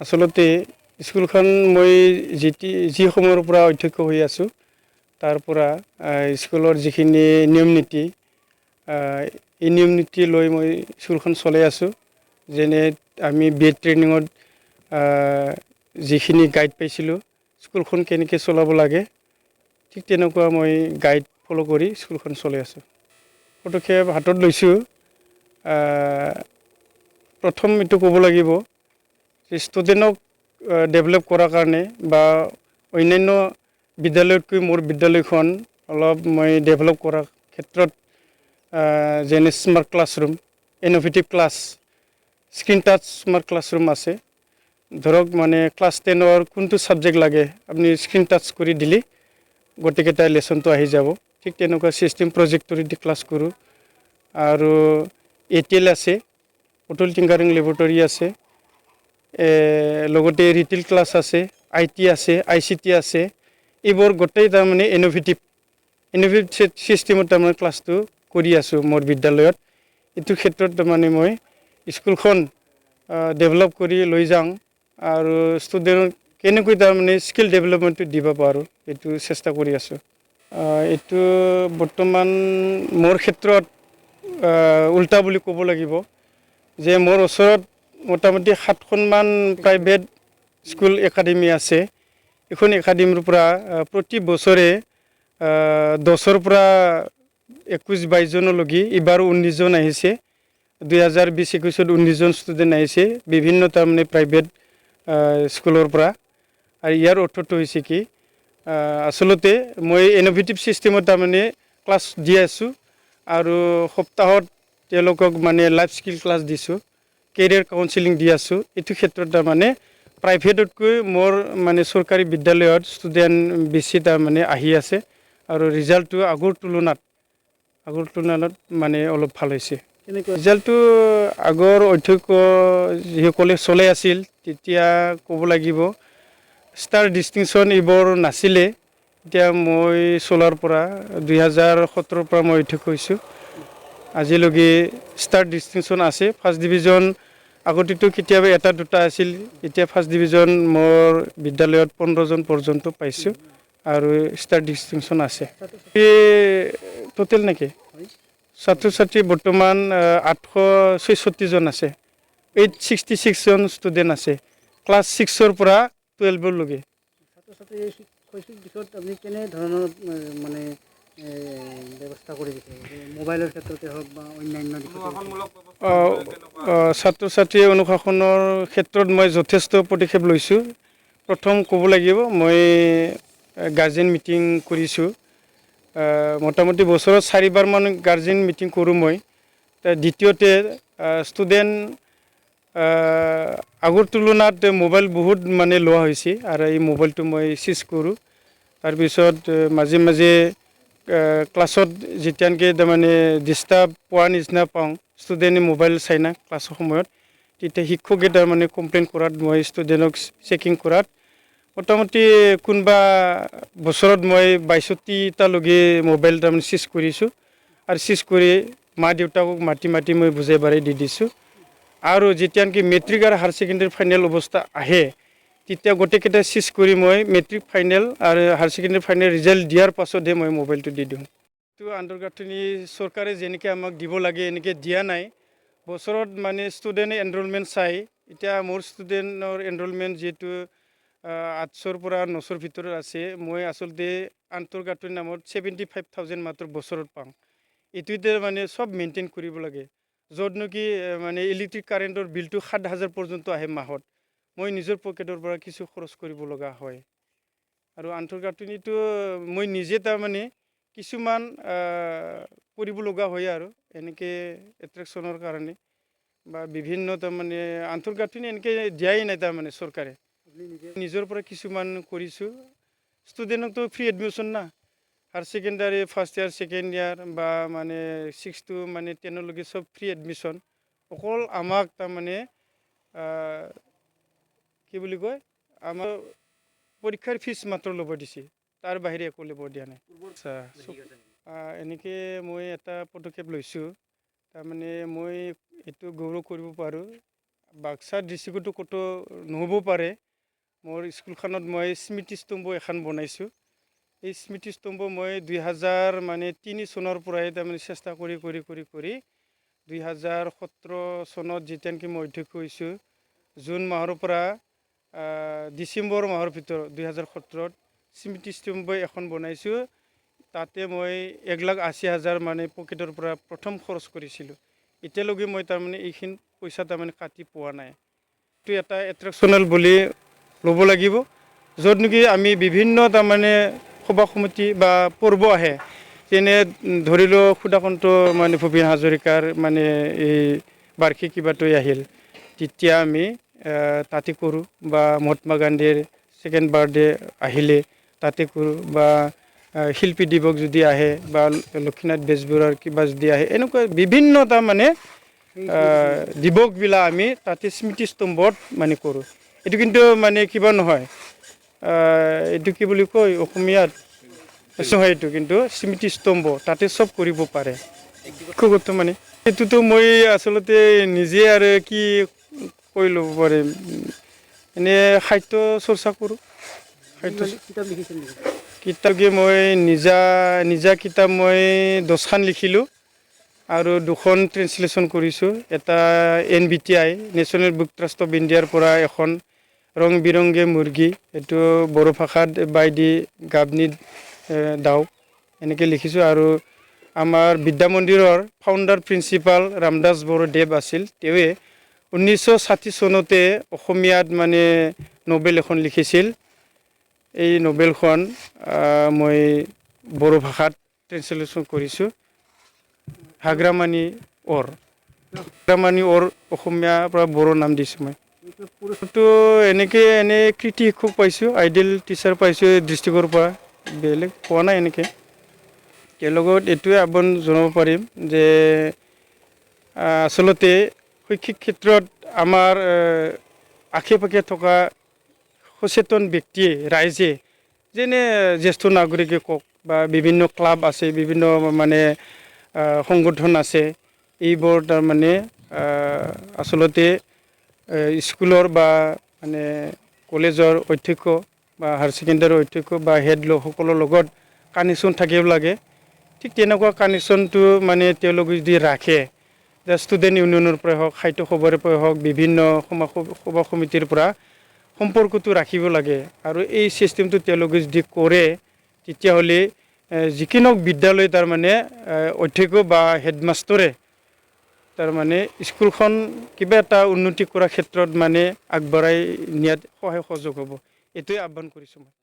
আচলতে স্কুলখন মই যি সময়ৰ পৰা অধ্যক্ষ হৈ আছোঁ তাৰ পৰা স্কুলৰ যিখিনি নিয়ম নীতি এই নিয়ম নীতি লৈ মই স্কুলখন চলাই আছোঁ। যেনে আমি B.Ed ট্ৰেইনিঙত যিখিনি গাইড পাইছিলোঁ স্কুলখন কেনেকৈ চলাব লাগে ঠিক তেনেকুৱা মই গাইড ফ'ল' কৰি স্কুলখন চলাই আছোঁ। পদক্ষেপ হাতত লৈছোঁ। প্ৰথম এইটো ক'ব লাগিব যে ষ্টুডেণ্টক ডেভেলপ কৰাৰ কাৰণে বা অন্যান্য বিদ্যালয়তকৈ মোৰ বিদ্যালয়খন অলপ মই ডেভেলপ কৰাৰ ক্ষেত্ৰত যেনে smart classroom, innovative class, screen touch smart classroom আছে। ধৰক মানে ক্লাছ 10ৰ কোনটো ছাবজেক্ট লাগে আপুনি স্ক্ৰীন টাচ কৰি দিলে গোটেইকেইটা লেচনটো আহি যাব। ঠিক তেনেকুৱা ছিষ্টেম প্ৰজেক্টৰ দি ক্লাছ কৰোঁ। আৰু ATL আছে, অটল টিংকাৰিং লেবৰেটৰী আছে, লগতে ৰিটেল ক্লাছ আছে, IT আছে, ICT আছে। এইবোৰ গোটেই তাৰমানে ইন'ভেটিভ ছিষ্টেমত তাৰমানে ক্লাছটো কৰি আছোঁ মোৰ বিদ্যালয়ত। এইটো ক্ষেত্ৰত তাৰমানে মই স্কুলখন ডেভেলপ কৰি লৈ যাওঁ আৰু ষ্টুডেণ্টক কেনেকৈ তাৰমানে স্কিল ডেভেলপমেণ্টটো দিব পাৰোঁ এইটো চেষ্টা কৰি আছোঁ। এইটো বৰ্তমান মোৰ ক্ষেত্ৰত উল্টা বুলি ক'ব লাগিব যে মোৰ ওচৰত মোটামুটি 7খনমান প্ৰাইভেট স্কুল একাডেমি আছে। এইখন একাডেমিৰ পৰা প্ৰতি বছৰে 10ৰ পৰা 21-22 জনলৈকে এইবাৰ 19 জন আহিছে। 2020-21ত 19 জন ষ্টুডেণ্ট আহিছে বিভিন্ন তাৰমানে প্ৰাইভেট স্কুলৰ পৰা। আৰু ইয়াৰ অৰ্থটো হৈছে কি আচলতে মই ইন'ভেটিভ ছিষ্টেমত তাৰমানে ক্লাছ দি আছোঁ আৰু সপ্তাহত তেওঁলোকক মানে লাইফ স্কিল ক্লাছ দিছোঁ, কেৰিয়াৰ কাউন্সেলিং দি আছোঁ। এইটো ক্ষেত্ৰত তাৰমানে প্ৰাইভেটতকৈ মোৰ মানে চৰকাৰী বিদ্যালয়ত ষ্টুডেণ্ট বেছি তাৰমানে আহি আছে আৰু ৰিজাল্টটো আগৰ তুলনাত মানে অলপ ভাল হৈছে। ৰিজাল্টটো আগৰ অধ্যক্ষ যিসকলে চলাই আছিল তেতিয়া ক'ব লাগিব ষ্টাৰ ডিষ্টিংশ্যন এইবোৰ নাছিলে। এতিয়া মই চলাৰ পৰা 2017ৰ পৰা মই অধ্যক্ষ হৈছোঁ। আজিলৈকে ষ্টাৰ ডিষ্টিংশ্যন আছে। ফাৰ্ষ্ট ডিভিজন আগতেতো কেতিয়াবা এটা দুটা আছিল, এতিয়া ফাৰ্ষ্ট ডিভিজন মোৰ বিদ্যালয়ত 15 জন পৰ্যন্ত পাইছোঁ আৰু ষ্টাৰ ডিষ্টিংশ্যন আছে। টোটেল নেকি ছাত্ৰ ছাত্ৰী বৰ্তমান 866 জন আছে। 866 জন ষ্টুডেণ্ট আছে ক্লাছ 6ৰ পৰা 12লৈকে। ছাত্ৰ ছাত্ৰী শৈক্ষিক দিশত আপুনি কেনেধৰণৰ মানে ব্যৱস্থা কৰি দিছে, মোবাইলৰ ক্ষেত্ৰতে হওক বা অন্যান্য ছাত্ৰ ছাত্ৰী অনুশাসনৰ ক্ষেত্ৰত মই যথেষ্ট পদক্ষেপ লৈছোঁ। প্ৰথম ক'ব লাগিব মই গাৰ্জেন মিটিং কৰিছোঁ। মোটামুটি বছৰত 4বাৰমান গাৰ্জেন মিটিং কৰোঁ মই। দ্বিতীয়তে ষ্টুডেণ্ট আগৰ তুলনাত মোবাইল বহুত মানে লোৱা হৈছে আৰু এই মোবাইলটো মই চিজ কৰোঁ। তাৰপিছত মাজে মাজে ক্লাছত যেতিয়া নেকি তাৰমানে ডিষ্টাৰ্ব পোৱাৰ নিচিনা পাওঁ, ষ্টুডেণ্টে মোবাইল চাই না ক্লাছৰ সময়ত, তেতিয়া শিক্ষকে তাৰমানে কমপ্লেইন কৰাত মই ষ্টুডেণ্টক চেকিং কৰাত মোটামুটি কোনোবা বছৰত মই 22টালৈকে মোবাইল তাৰমানে চিজ কৰিছোঁ আৰু চিজ কৰি মা দেউতাকক মাতি মই বুজাই বাঢ়ি দি দিছোঁ। আৰু যেতিয়া নেকি মেট্ৰিক আৰু হায়াৰ ছেকেণ্ডেৰী ফাইনেল অৱস্থা আহে তেতিয়া গোটেইকেইটা চিজ কৰি মই মেট্ৰিক ফাইনেল আৰু হায়াৰ ছেকেণ্ডেৰী ফাইনেল ৰিজাল্ট দিয়াৰ পাছতহে মই মোবাইলটো দি দিওঁ। এইটো আন্তঃগাঁথনি চৰকাৰে যেনেকৈ আমাক দিব লাগে এনেকৈ দিয়া নাই। বছৰত মানে ষ্টুডেণ্টে এনৰলমেণ্ট চাই, এতিয়া মোৰ ষ্টুডেণ্টৰ এনৰলমেণ্ট যিহেতু 800ৰ পৰা 900ৰ ভিতৰত আছে, মই আচলতে আন্তঃগাঁথনি নামত 75,000 মাত্ৰ বছৰত পাওঁ। এইটোতে মানে চব মেইনটেইন কৰিব লাগে। য'ত নেকি মানে ইলেক্ট্ৰিক কাৰেণ্টৰ বিলটো 7,000 পৰ্যন্ত আহে মাহত, মই নিজৰ পকেটৰ পৰা কিছু খৰচ কৰিব লগা হয়। আৰু আন্তঃগাঁথনিটো মই নিজে তাৰমানে কিছুমান কৰিব লগা হয় আৰু এনেকৈ এট্ৰেকশ্যনৰ কাৰণে বা বিভিন্ন তাৰমানে আন্তঃগাঁথনি এনেকৈ দিয়াই নাই তাৰমানে চৰকাৰে। নিজৰ পৰা কিছুমান কৰিছোঁ। ষ্টুডেণ্টকতো ফ্ৰী এডমিশ্যন না, higher secondary first year second year বা মানে 6 to 10লৈকে চব ফ্ৰী এডমিশ্যন। অকল আমাক তাৰমানে কি বুলি কয় আমাৰ পৰীক্ষাৰ ফিজ মাত্ৰ ল'ব দিছে, তাৰ বাহিৰে একো ল'ব দিয়া নাই। এনেকৈ মই এটা পদক্ষেপ লৈছোঁ, তাৰমানে মই এইটো গৌৰৱ কৰিব পাৰোঁ। বাক্সা ডিষ্ট্ৰিক্টতো ক'তো নহ'ব পাৰে মোৰ স্কুলখনত মই স্মৃতিস্তম্ভ এখন বনাইছোঁ এই স্মৃতিস্তম্ভ মই 2003 চনৰ পৰাই তাৰমানে চেষ্টা কৰি 2017 চনত যেতিয়া নেকি মই অধ্যক্ষ হৈছোঁ জুন মাহৰ পৰা ডিচেম্বৰ মাহৰ ভিতৰত 2017ত স্মৃতিস্তম্ভ এখন বনাইছোঁ তাতে মই 1,80,000 মানে পকেটৰ পৰা প্ৰথম খৰচ কৰিছিলোঁ এতিয়ালৈকে মই তাৰমানে এইখিনি পইচা তাৰমানে কাটি পোৱা নাই এইটো এটা এট্ৰেকশ্যনেল বুলি ল'ব লাগিব য'ত নেকি আমি বিভিন্ন তাৰমানে সভা সমিতি বা পৰ্ব আহে যেনে ধৰি লওক সুধাকন্ত মানে ভূপেন হাজৰিকাৰ মানে এই বাৰ্ষিক কিবাটোৱে আহিল তেতিয়া আমি তাতে কৰোঁ বা মহাত্মা গান্ধীৰ ছেকেণ্ড বাৰ্থডে আহিলে তাতে কৰোঁ বা শিল্পী দিৱস যদি আহে বা লক্ষ্মীনাথ বেজবৰুৱাৰ কিবা যদি আহে এনেকুৱা বিভিন্ন তাৰমানে দিৱসবিলাক আমি তাতে স্মৃতিস্তম্ভত মানে কৰোঁ এইটো কিন্তু মানে কিবা নহয় এইটো কি বুলি কয় অসমীয়াত নহয় এইটো কিন্তু স্মৃতিস্তম্ভ তাতে চব কৰিব পাৰে ব্যক্তিগত মানে সেইটোতো মই আচলতে নিজে আৰু কি কৈ ল'ব পাৰিম এনে সাহিত্য চৰ্চা কৰোঁ কিতাপ লিখিছিল নেকি কিতাপ মই নিজা কিতাপ মই 10খন লিখিলোঁ আৰু 2খন ট্ৰেন্সলেশ্যন কৰিছোঁ এটা NBTI national book trust of ইণ্ডিয়াৰ পৰা এখন ৰং বিৰংগে মুৰ্গী এইটো বড়ো ভাষাত বাইদি গাবনি দাও এনেকৈ লিখিছোঁ আৰু আমাৰ বিদ্যা মন্দিৰৰ ফাউণ্ডাৰ প্ৰিন্সিপাল ৰামদাস বৰদেৱ আছিল তেওঁৱে 1960 চনতে অসমীয়াত মানে নবেল এখন লিখিছিল এই নবেলখন মই বড়ো ভাষাত ট্ৰেন্সলেশ্যন কৰিছোঁ হাগ্ৰামানি অৰ অসমীয়াৰ পৰা বড়ো নাম দিছোঁ মই পুৰুষটো এনে কৃতি শিক্ষক পাইছোঁ আইডিয়েল টিচাৰ পাইছোঁ ডিষ্ট্ৰিক্টৰ পৰা বেলেগ পোৱা নাই এনেকৈ তেওঁৰ লগত এইটোৱে আহ্বান জনাব পাৰিম যে আচলতে শৈক্ষিক ক্ষেত্ৰত আমাৰ আশে পাশে থকা সচেতন ব্যক্তিয়ে ৰাইজে যেনে জ্যেষ্ঠ নাগৰিকে কওক বা বিভিন্ন ক্লাব আছে বিভিন্ন মানে সংগঠন আছে এইবোৰ তাৰমানে আচলতে স্কুলৰ বা মানে কলেজৰ অধ্যক্ষ বা হায়াৰ ছেকেণ্ডাৰীৰ অধ্যক্ষ বা হেড লোকসকলৰ লগত কানেকশ্যন থাকিব লাগে ঠিক তেনেকুৱা কানেকশ্যনটো মানে তেওঁলোকে যদি ৰাখে যে ষ্টুডেণ্ট ইউনিয়নৰ পৰাই হওক সাহিত্য সভাৰ পৰাই হওক বিভিন্ন সভা সমিতিৰ পৰা সম্পৰ্কটো ৰাখিব লাগে আৰু এই চিষ্টেমটো তেওঁলোকে যদি কৰে তেতিয়াহ'লে যিকোনো বিদ্যালয় তাৰমানে অধ্যক্ষ বা হেডমাষ্টৰে তাৰমানে স্কুলখন কিবা এটা উন্নতি কৰাৰ ক্ষেত্ৰত মানে আগবঢ়াই নিয়াত সহায় সহযোগ হ'ব এইটোৱে আহ্বান কৰিছোঁ মই